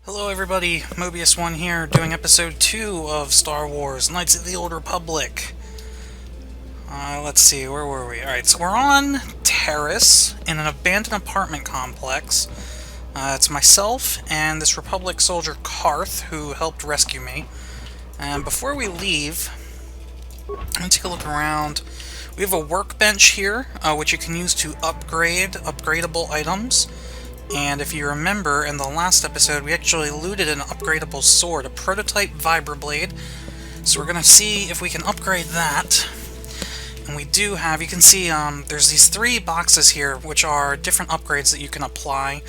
Hello everybody, Mobius1 here, doing episode 2 of Star Wars, Knights of the Old Republic. Let's see, where were we? Alright, so we're on Taris, in an abandoned apartment complex. It's myself and this Republic soldier Karth, who helped rescue me. And before we leave, let me take a look around. We have a workbench here, which you can use to upgrade upgradable items. And if you remember, in the last episode, we actually looted an upgradable sword, a prototype vibroblade. So we're going to see if we can upgrade that. And we do have, you can see, there's these 3 boxes here, which are different upgrades that you can apply.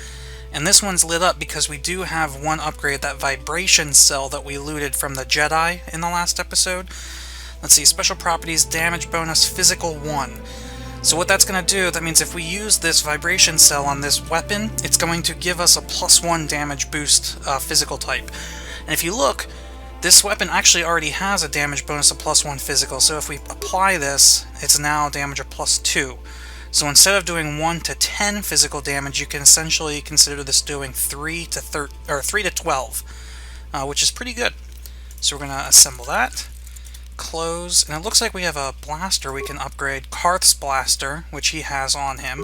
And this one's lit up because we do have one upgrade, that vibration cell that we looted from the Jedi in the last episode. Let's see, special properties, damage bonus, physical 1. So what that's going to do, that means if we use this vibration cell on this weapon, it's going to give us a +1 damage boost physical type. And if you look, this weapon actually already has a damage bonus of +1 physical, so if we apply this, it's now damage of +2. So instead of doing 1 to 10 physical damage, you can essentially consider this doing 3 to 12, which is pretty good. So we're going to assemble that. Close, and it looks like we have a blaster we can upgrade, Karth's blaster, which he has on him,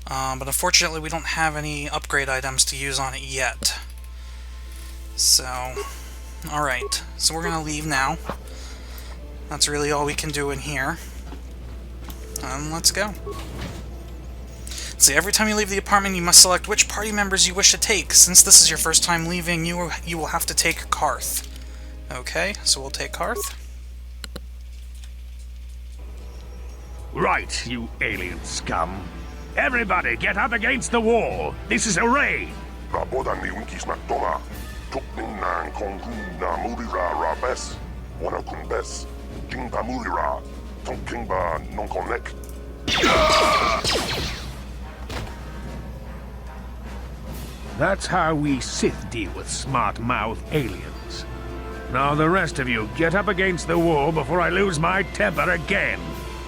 but unfortunately we don't have any upgrade items to use on it yet. So, alright, so we're gonna leave now. That's really all we can do in here. Let's go. See, every time you leave the apartment you must select which party members you wish to take. Since this is your first time leaving, you will have to take Karth. Okay, so we'll take Karth. Right, you alien scum. Everybody get up against the wall. This is a raid. That's how we Sith deal with smart-mouth aliens. Now the rest of you get up against the wall before I lose my temper again.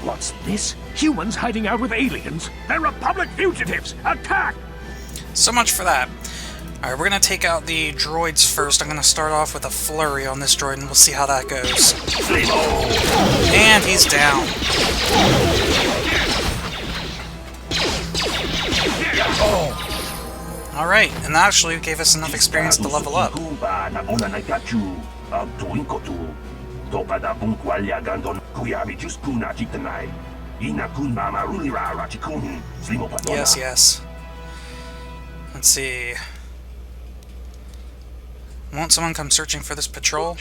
What's this? Humans hiding out with aliens? They're Republic fugitives! Attack! So much for that. Alright, we're going to take out the droids first. I'm going to start off with a flurry on this droid, and we'll see how that goes. And he's down. Alright, and that actually gave us enough experience to level up. Yes, yes. Let's see. Won't someone come searching for this patrol? He's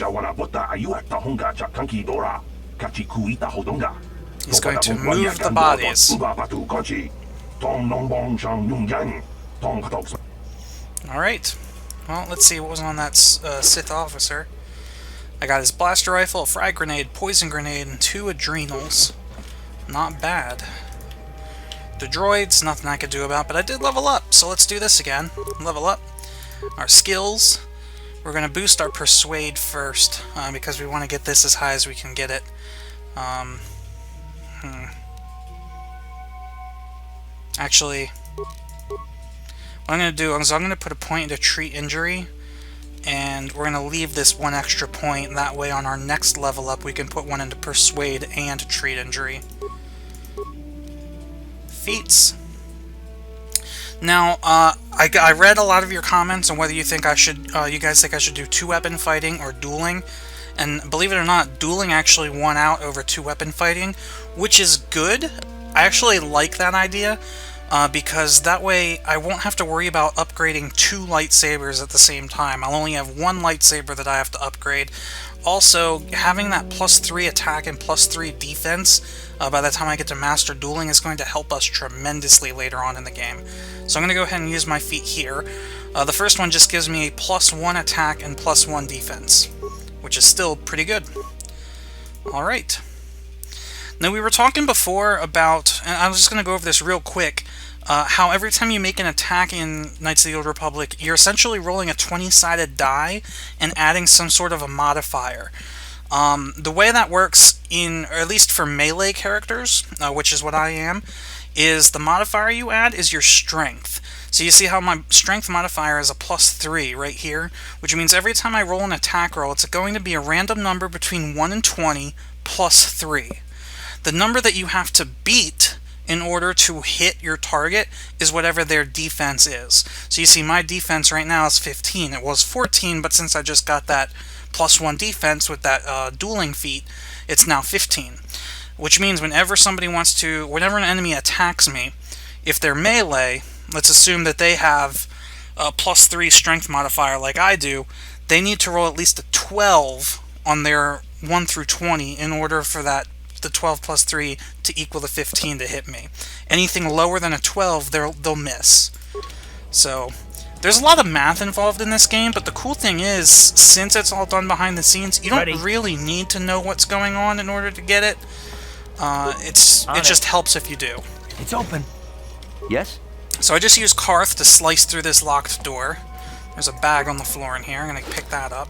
going to move the bodies. Alright. Well, let's see what was on that Sith officer. I got his blaster rifle, a frag grenade, poison grenade, and 2 adrenals. Not bad. The droids, nothing I could do about, but I did level up, so let's do this again. Level up. Our skills. We're going to boost our persuade first, because we want to get this as high as we can get it. Actually, what I'm going to do is I'm going to put a point into treat injury, and we're going to leave this 1 extra point. That way on our next level up we can put 1 into persuade and treat injury. Feats. Now, I read a lot of your comments on whether you think I should, you guys think I should do 2-weapon fighting or dueling, and believe it or not, dueling actually won out over 2-weapon fighting, which is good. I actually like that idea, because that way I won't have to worry about upgrading 2 lightsabers at the same time. I'll only have 1 lightsaber that I have to upgrade. Also, having that +3 attack and +3 defense by the time I get to Master Dueling is going to help us tremendously later on in the game. So I'm going to go ahead and use my feat here. The first one just gives me a +1 attack and +1 defense, which is still pretty good. Alright. Now, we were talking before about, and I was just going to go over this real quick, how every time you make an attack in Knights of the Old Republic, you're essentially rolling a 20-sided die and adding some sort of a modifier. The way that works, or at least for melee characters, which is what I am, is the modifier you add is your strength. So you see how my strength modifier is a +3 right here, which means every time I roll an attack roll, it's going to be a random number between 1 and 20 +3. The number that you have to beat in order to hit your target is whatever their defense is. So you see my defense right now is 15. It was 14, but since I just got that +1 defense with that dueling feat, it's now 15. Which means whenever an enemy attacks me, if they're melee, let's assume that they have a +3 strength modifier like I do, they need to roll at least a 12 on their 1 through 20 in order for the 12 plus 3 to equal the 15 to hit me. Anything lower than a 12, they'll miss. So there's a lot of math involved in this game, but the cool thing is, since it's all done behind the scenes, you don't really need to know what's going on in order to get it. It just helps if you do. It's open. Yes? So I just used Karth to slice through this locked door. There's a bag on the floor in here. I'm going to pick that up.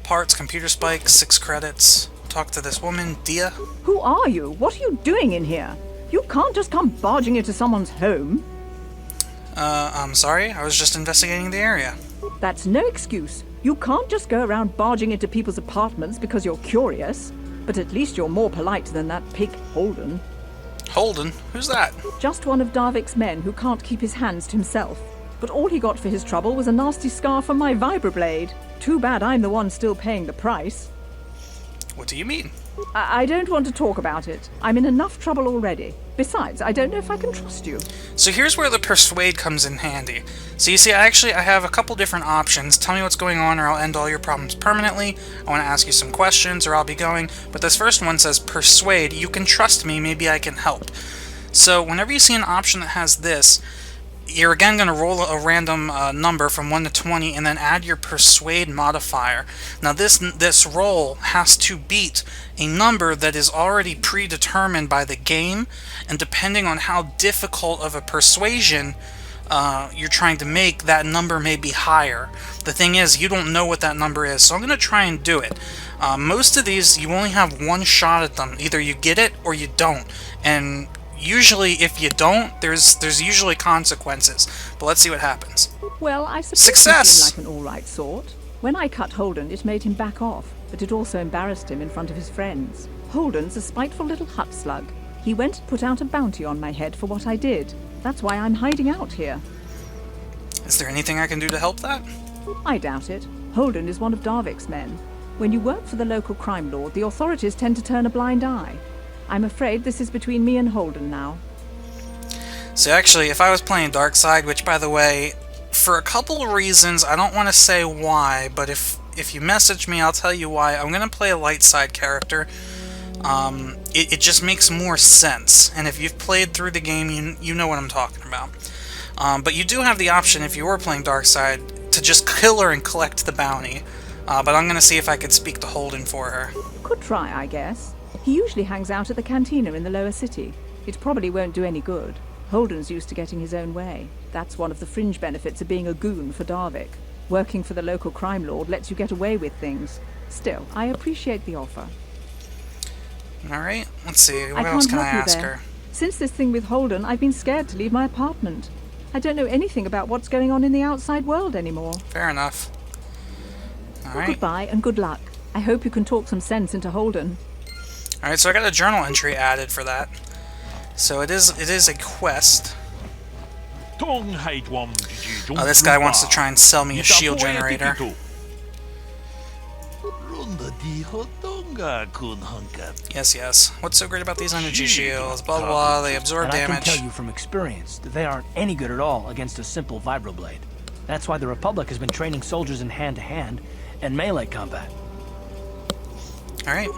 Parts, computer spike, 6 credits. Talk to this woman, Dia. Who are you? What are you doing in here? You can't just come barging into someone's home. I'm sorry. I was just investigating the area. That's no excuse. You can't just go around barging into people's apartments because you're curious. But at least you're more polite than that pig Holden. Holden? Who's that? Just one of Darvik's men who can't keep his hands to himself. But all he got for his trouble was a nasty scar from my vibroblade. Too bad I'm the one still paying the price. What do you mean? I don't want to talk about it. I'm in enough trouble already. Besides, I don't know if I can trust you. So here's where the persuade comes in handy. So you see, I have a couple different options. Tell me what's going on or I'll end all your problems permanently. I want to ask you some questions or I'll be going. But this first one says, persuade. You can trust me. Maybe I can help. So whenever you see an option that has this, you're again going to roll a random number from 1 to 20 and then add your persuade modifier. Now this roll has to beat a number that is already predetermined by the game, and depending on how difficult of a persuasion you're trying to make, that number may be higher. The thing is, you don't know what that number is, so I'm going to try and do it. Most of these, you only have one shot at them. Either you get it or you don't. And usually, if you don't, there's usually consequences. But let's see what happens. Well, I suppose Success! you seem like an all-right sort. When I cut Holden, it made him back off, but it also embarrassed him in front of his friends. Holden's a spiteful little hut slug. He went and put out a bounty on my head for what I did. That's why I'm hiding out here. Is there anything I can do to help that? I doubt it. Holden is one of Darvik's men. When you work for the local crime lord, the authorities tend to turn a blind eye. I'm afraid this is between me and Holden now. So actually, if I was playing Dark Side, which by the way, for a couple of reasons, I don't want to say why, but if you message me, I'll tell you why. I'm going to play a light side character. It just makes more sense, and if you've played through the game, you know what I'm talking about. But you do have the option, if you were playing Dark Side, to just kill her and collect the bounty. But I'm going to see if I could speak to Holden for her. Could try, I guess. He usually hangs out at the Cantina in the lower city. It probably won't do any good. Holden's used to getting his own way. That's one of the fringe benefits of being a goon for Darvik. Working for the local crime lord lets you get away with things. Still, I appreciate the offer. Alright, let's see. What else can I ask her? Since this thing with Holden, I've been scared to leave my apartment. I don't know anything about what's going on in the outside world anymore. Fair enough. Alright. Goodbye and good luck. I hope you can talk some sense into Holden. Alright, so I got a journal entry added for that. So it is a quest. This guy wants to try and sell me a shield generator. Yes. What's so great about these energy shields? Blah blah blah, they absorb damage. I can tell you from experience that they aren't any good at all against a simple vibroblade. That's why the Republic has been training soldiers in hand-to-hand and melee combat. Alright.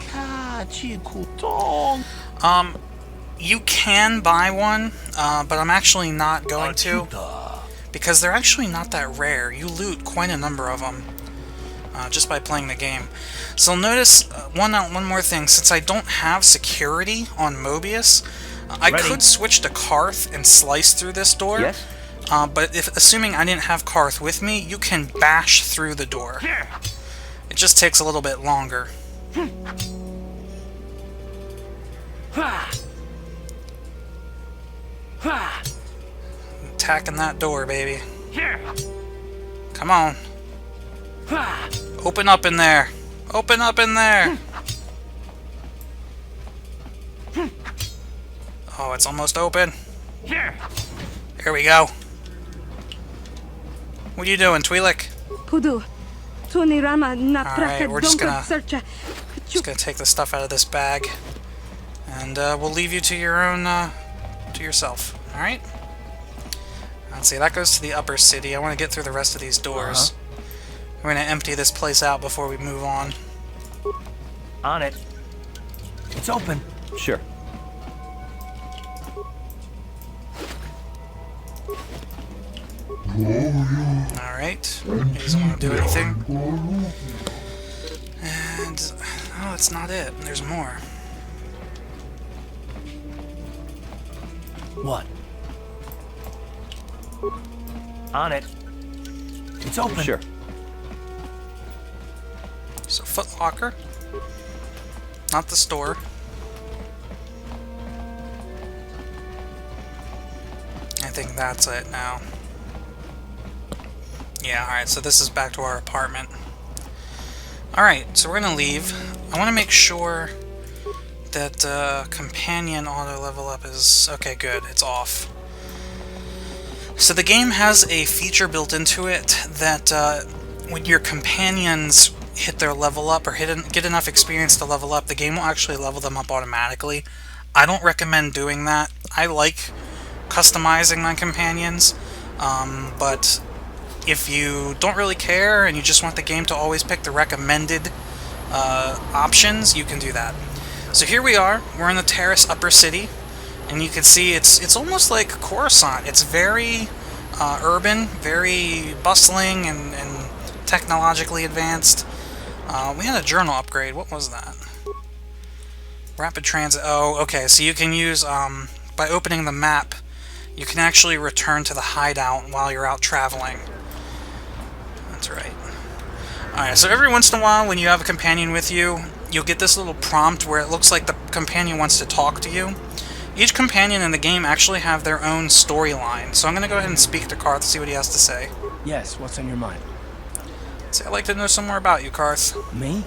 You can buy one, but I'm actually not going to, because they're actually not that rare. You loot quite a number of them just by playing the game. So notice one more thing. Since I don't have security on Mobius, I could switch to Karth and slice through this door. Yes? But assuming I didn't have Karth with me, you can bash through the door. It just takes a little bit longer. attacking that door, baby. Come on. Open up in there. Open up in there. Oh, it's almost open. Here we go. What are you doing, Twi'lek? Alright, we're just gonna take the stuff out of this bag. And we'll leave you to your own, to yourself. Alright? Let's see, that goes to the upper city. I want to get through the rest of these doors. We're gonna empty this place out before we move on. On it. It's open. Sure. Alright. He doesn't want to do anything. And... oh, it's not it. There's more. What? On it. It's open. Sure. So, Foot Locker. Not the store. I think that's it now. Yeah, alright, so this is back to our apartment. Alright, so we're gonna leave. I want to make sure that companion auto level up is... okay, good, it's off. So the game has a feature built into it that when your companions hit their level up or get enough experience to level up, the game will actually level them up automatically. I don't recommend doing that. I like customizing my companions, but if you don't really care and you just want the game to always pick the recommended options, you can do that. So here we are. We're in the Taris upper city, and you can see it's almost like Coruscant. It's very urban, very bustling, and technologically advanced. We had a journal upgrade. What was that? Rapid transit. Oh, okay. So you can use, by opening the map, you can actually return to the hideout while you're out traveling. That's right. Alright, so every once in a while when you have a companion with you, you'll get this little prompt where it looks like the companion wants to talk to you. Each companion in the game actually have their own storyline, so I'm going to go ahead and speak to Karth to see what he has to say. Yes, what's on your mind? See, I'd like to know some more about you, Karth. Me?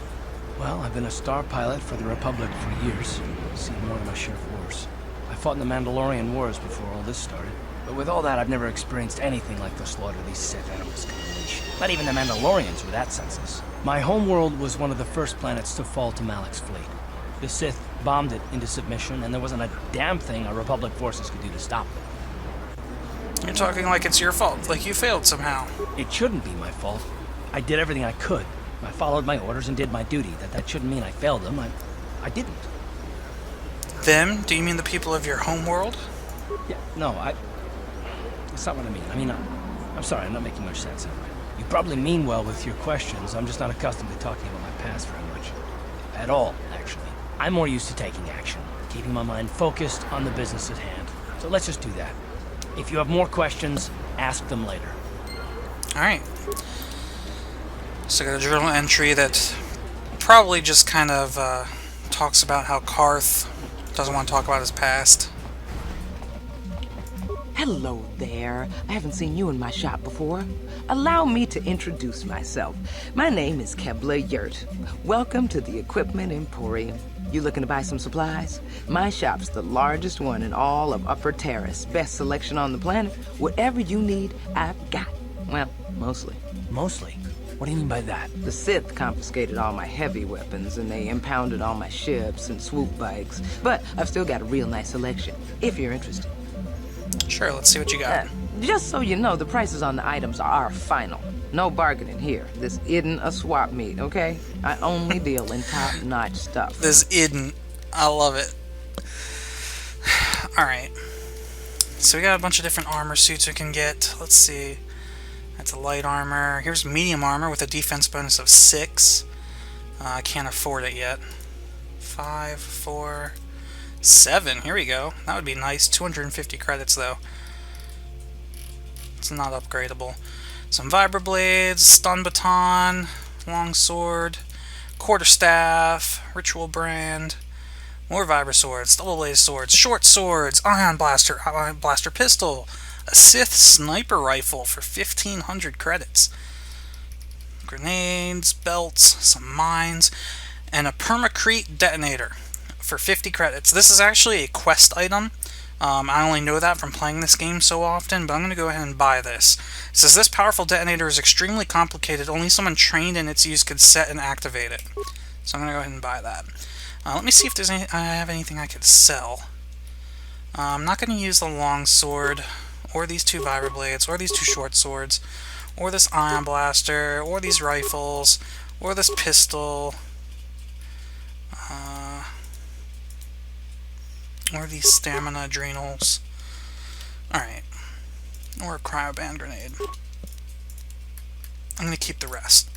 Well, I've been a star pilot for the Republic for years. Seen more than my share of wars. I fought in the Mandalorian Wars before all this started. But with all that, I've never experienced anything like the slaughter these Sith animals can unleash. Not even the Mandalorians were that senseless. My homeworld was one of the first planets to fall to Malak's fleet. The Sith bombed it into submission, and there wasn't a damn thing our Republic forces could do to stop them. You're talking like it's your fault, like you failed somehow. It shouldn't be my fault. I did everything I could. I followed my orders and did my duty. That shouldn't mean I failed them. I didn't. Them? Do you mean the people of your homeworld? Yeah, no, that's not what I mean. I mean, I'm sorry, I'm not making much sense. You probably mean well with your questions. I'm just not accustomed to talking about my past very much. At all, actually. I'm more used to taking action, keeping my mind focused on the business at hand. So let's just do that. If you have more questions, ask them later. Alright. So I got a journal entry that probably just kind of talks about how Karth doesn't want to talk about his past. Hello there. I haven't seen you in my shop before. Allow me to introduce myself. My name is Kebla Yurt. Welcome to the Equipment Emporium. You looking to buy some supplies? My shop's the largest one in all of Upper Taris. Best selection on the planet. Whatever you need, I've got. Well, mostly. Mostly? What do you mean by that? The Sith confiscated all my heavy weapons, and they impounded all my ships and swoop bikes. But I've still got a real nice selection, if you're interested. Sure, let's see what you got. Just so you know, the prices on the items are final. No bargaining here. This isn't a swap meet, okay? I only deal in top-notch stuff. This isn't. I love it. Alright. So we got a bunch of different armor suits we can get. Let's see. That's a light armor. Here's medium armor with a defense bonus of 6. I can't afford it yet. 5, 4, 7. Here we go. That would be nice. 250 credits, though. It's not upgradable. Some vibroblades, stun baton, long sword, quarterstaff, ritual brand, more vibro swords, double blaze swords, short swords, ion blaster pistol, A Sith sniper rifle for 1,500 credits. Grenades, belts, some mines, and a Permacrete Detonator for 50 credits. This is actually a quest item. I only know that from playing this game so often, but I'm going to go ahead and buy this. It says this powerful detonator is extremely complicated. Only someone trained in its use could set and activate it. So I'm going to go ahead and buy that. Let me see if there's I have anything I could sell. I'm not going to use the long sword, or these 2 vibroblades, or these 2 short swords, or this ion blaster, or these rifles, or this pistol, or these stamina adrenals. Alright. Or a cryoband grenade. I'm going to keep the rest.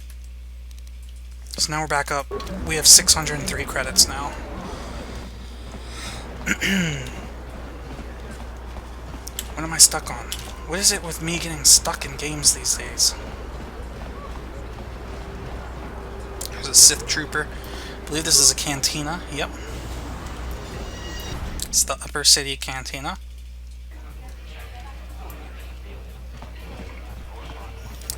So now we're back up. We have 603 credits now. What am I stuck on? What is it with me getting stuck in games these days? There's a Sith Trooper. I believe this is a Cantina. Yep. It's the Upper City Cantina.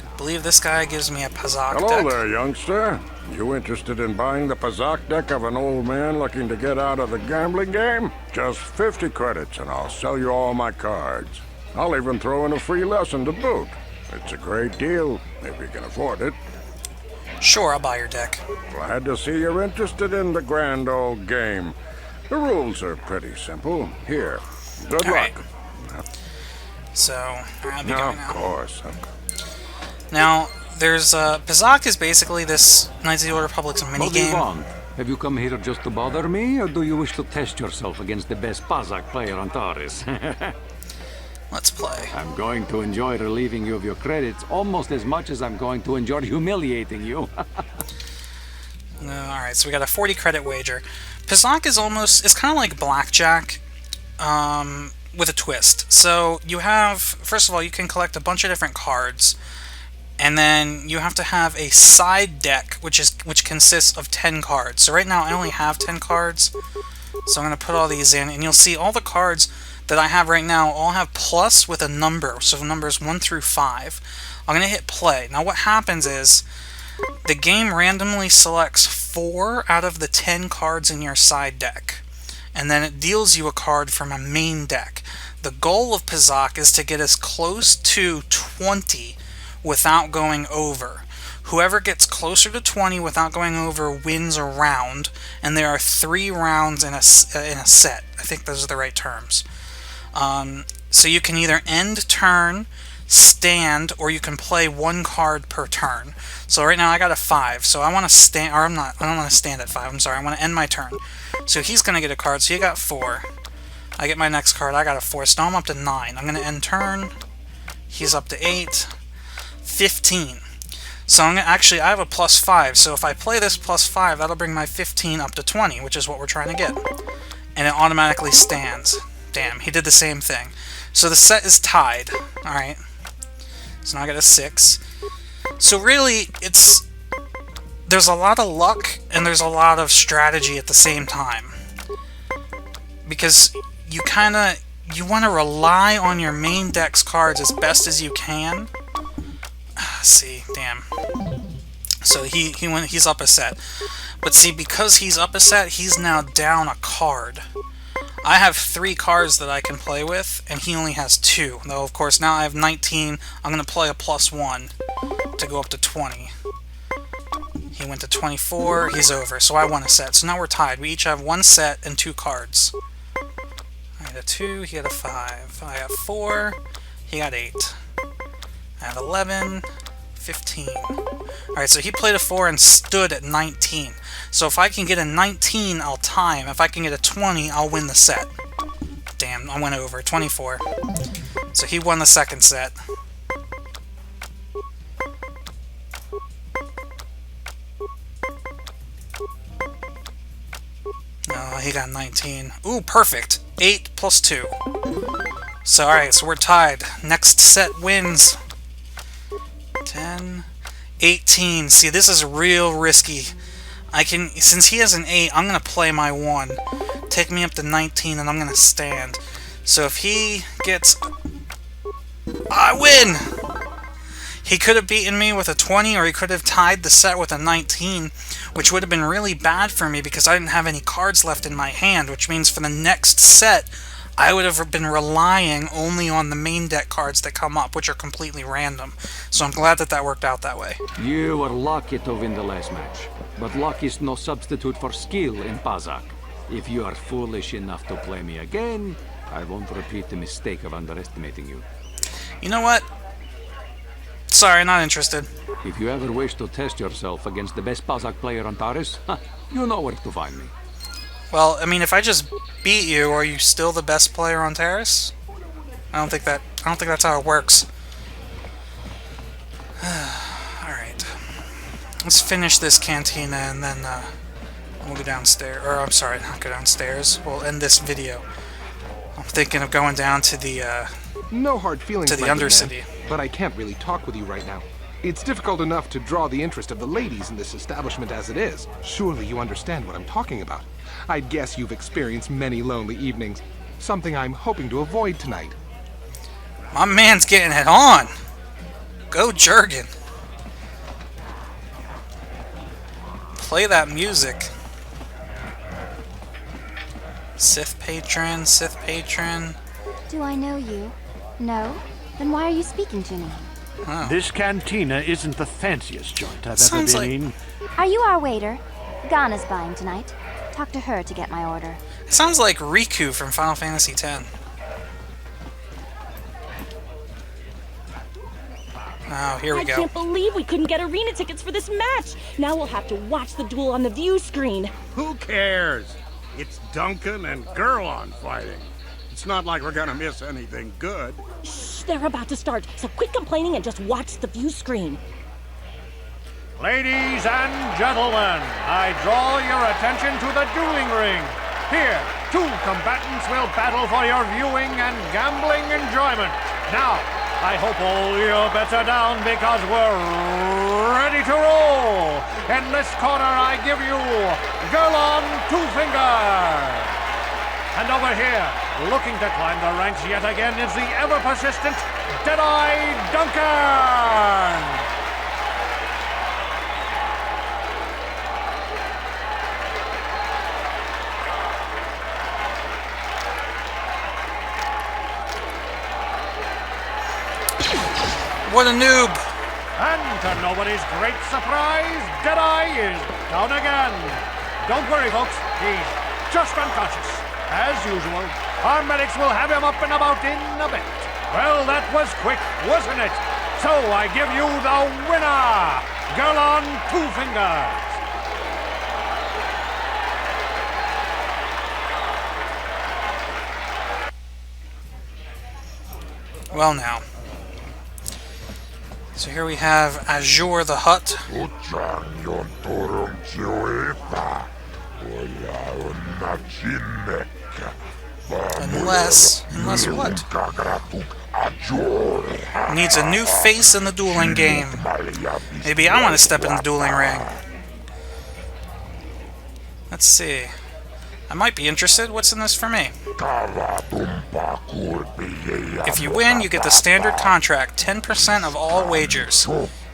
I believe this guy gives me a Pazaak deck. Hello there, youngster. You interested in buying the Pazaak deck of an old man looking to get out of the gambling game? Just 50 credits and I'll sell you all my cards. I'll even throw in a free lesson to boot. It's a great deal, if you can afford it. Sure, I'll buy your deck. Glad to see you're interested in the grand old game. The rules are pretty simple. Here, good luck. So, I'll be going now. Of course. Now, there's Pazaak is basically this Knights of the Old Republic's What do you minigame. want? Have you come here just to bother me, or do you wish to test yourself against the best Pazaak player on Taris? Let's play. I'm going to enjoy relieving you of your credits almost as much as I'm going to enjoy humiliating you. Alright, so we got a 40 credit wager. Pazaak is it's kind of like blackjack, with a twist. So you have, first of all, you can collect a bunch of different cards, and then you have to have a side deck, which consists of 10 cards. So right now I only have 10 cards, so I'm going to put all these in, and you'll see all the cards that I have right now all have plus with a number, so numbers 1 through 5. I'm going to hit play. Now what happens is, the game randomly selects 4 out of the 10 cards in your side deck, and then it deals you a card from a main deck. The goal of Pazaak is to get as close to 20 without going over. Whoever gets closer to 20 without going over wins a round, and there are 3 rounds in a set. I think those are the right terms. So you can either end turn, stand, or you can play 1 card per turn. So right now I got a 5, so I want to stand, or I don't want to stand at 5, I'm sorry, I want to end my turn. So he's going to get a card, so he got 4. I get my next card, I got a 4, so now I'm up to 9. I'm going to end turn, he's up to 8, 15. So I have a plus 5, so if I play this plus 5, that'll bring my 15 up to 20, which is what we're trying to get. And it automatically stands. Damn, he did the same thing. So the set is tied, alright. So now I got a 6. So really, there's a lot of luck, and there's a lot of strategy at the same time. Because you want to rely on your main deck's cards as best as you can. See, damn. So he's up a set. But see, because he's up a set, he's now down a card. I have 3 cards that I can play with, and he only has 2. Though, of course, now I have 19. I'm going to play a plus 1 to go up to 20. He went to 24. He's over. So I won a set. So now we're tied. We each have 1 set and 2 cards. I had a 2. He had a 5. I have 4. He got 8. I have 11. 15. Alright, so he played a 4 and stood at 19. So if I can get a 19, I'll tie him. If I can get a 20, I'll win the set. Damn, I went over. 24. So he won the second set. Oh, he got 19. Ooh, perfect. 8 plus 2. So, alright, so we're tied. Next set wins. 10, 18. See, this is real risky. Since he has an 8, I'm going to play my 1. Take me up to 19, and I'm going to stand. So if he gets I win! He could have beaten me with a 20, or he could have tied the set with a 19, which would have been really bad for me because I didn't have any cards left in my hand, which means for the next set, I would have been relying only on the main deck cards that come up, which are completely random. So I'm glad that that worked out that way. You were lucky to win the last match, but luck is no substitute for skill in Pazaak. If you are foolish enough to play me again, I won't repeat the mistake of underestimating you. You know what? Sorry, not interested. If you ever wish to test yourself against the best Pazaak player on Taris, you know where to find me. Well, I mean, if I just beat you, are you still the best player on Taris? I don't think that's how it works. Alright. Let's finish this cantina and then we'll go downstairs. Or, I'm sorry, not go downstairs. We'll end this video. I'm thinking of going down to the, No hard feelings, to the my good Undercity. man, but I can't really talk with you right now. It's difficult enough to draw the interest of the ladies in this establishment as it is. Surely you understand what I'm talking about. I'd guess you've experienced many lonely evenings. Something I'm hoping to avoid tonight. My man's getting it on! Go Jurgen! Play that music. Sith patron, Sith patron. Do I know you? No? Then why are you speaking to me? Oh. This cantina isn't the fanciest joint I've Sounds ever like- been in. Are you our waiter? Gana's buying tonight. Talk to her to get my order. It sounds like Riku from Final Fantasy X. Oh, here we I go. can't believe we couldn't get arena tickets for this match. Now we'll have to watch the duel on the view screen. Who cares? It's Duncan and Gerlon fighting. It's not like we're gonna miss anything good. Shh, they're about to start, so quit complaining and just watch the view screen. Ladies and gentlemen, I draw your attention to the Dueling Ring. Here, two combatants will battle for your viewing and gambling enjoyment. Now, I hope all your bets are down because we're ready to roll. In this corner, I give you Gerlon Two Fingers. And over here, looking to climb the ranks yet again, is the ever-persistent Deadeye Duncan. What a noob! And to nobody's great surprise, Deadeye is down again. Don't worry, folks. He's just unconscious. As usual, our medics will have him up and about in a bit. Well, that was quick, wasn't it? So I give you the winner, Gerlon Two Fingers. Well now. So here we have Azure the Hutt. Unless what? Needs a new face in the dueling game. Maybe I want to step in the dueling ring. Let's see. I might be interested. What's in this for me? If you win, you get the standard contract, 10% of all wagers.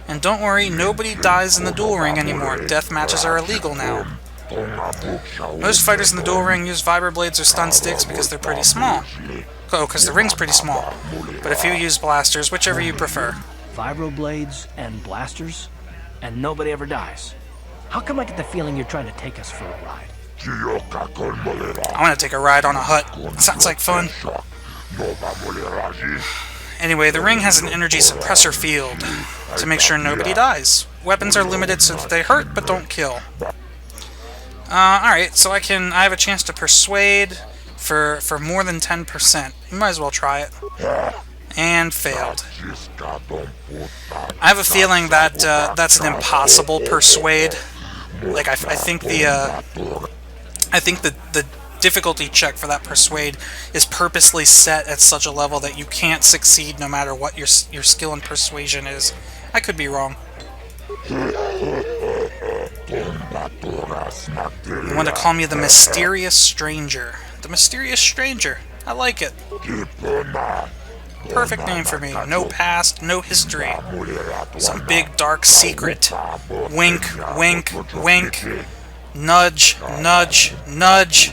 And don't worry, nobody dies in the duel ring anymore. Death matches are illegal now. Most fighters in the duel ring use vibroblades or stun sticks because they're pretty small. Oh, because the ring's pretty small. But if you use blasters, whichever you prefer. Vibroblades and blasters, and nobody ever dies. How come I get the feeling you're trying to take us for a ride? I want to take a ride on a hut. Sounds like fun. Anyway, the ring has an energy suppressor field to make sure nobody dies. Weapons are limited so that they hurt but don't kill. Alright, so I have a chance to persuade for more than 10%. You might as well try it. And failed. I have a feeling that that's an impossible persuade. Like I think the difficulty check for that persuade is purposely set at such a level that you can't succeed no matter what your skill in persuasion is. I could be wrong. You want to call me the Mysterious Stranger. The Mysterious Stranger. I like it. Perfect name for me. No past, no history. Some big dark secret. Wink, wink, wink. Nudge, nudge, nudge.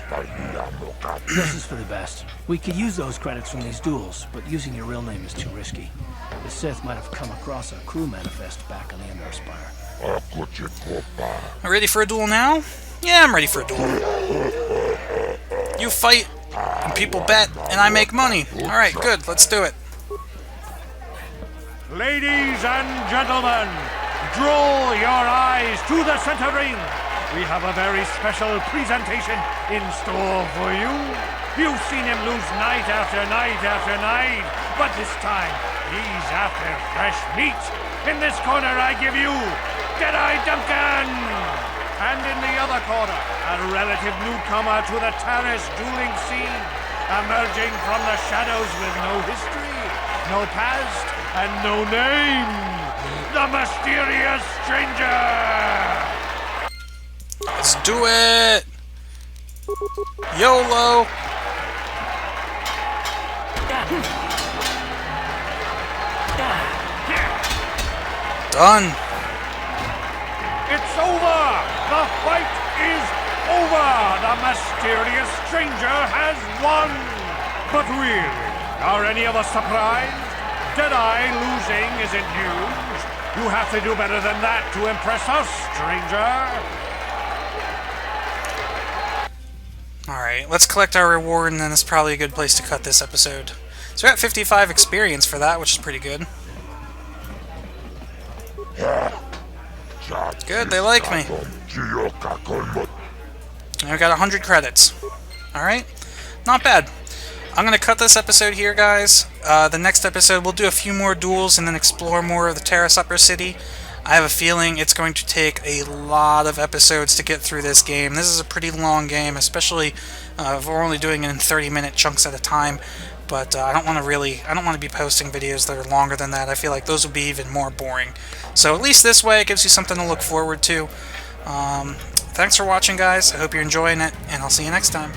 This is for the best. We could use those credits from these duels, but using your real name is too risky. The Sith might have come across a crew manifest back on the Endar Spire. Ready for a duel now? Yeah, I'm ready for a duel. You fight, and people bet, and I make money. Alright, good, let's do it. Ladies and gentlemen, draw your eyes to the center ring. We have a very special presentation in store for you. You've seen him lose night after night after night, but this time he's after fresh meat. In this corner I give you Deadeye Duncan! And in the other corner, a relative newcomer to the Taris dueling scene, emerging from the shadows with no history, no past, and no name, the mysterious stranger! Let's do it! YOLO! Done! It's over! The fight is over! The mysterious stranger has won! But really, are any of us surprised? Deadeye losing isn't news. You have to do better than that to impress us, stranger! Alright, let's collect our reward, and then it's probably a good place to cut this episode. So we got 55 experience for that, which is pretty good. Good, they like me. And we got 100 credits. Alright, not bad. I'm going to cut this episode here, guys. The next episode, we'll do a few more duels and then explore more of the Taris Upper City. I have a feeling it's going to take a lot of episodes to get through this game. This is a pretty long game, especially if we're only doing it in 30-minute chunks at a time. But I don't want to be posting videos that are longer than that. I feel like those would be even more boring. So at least this way, it gives you something to look forward to. Thanks for watching, guys. I hope you're enjoying it, and I'll see you next time.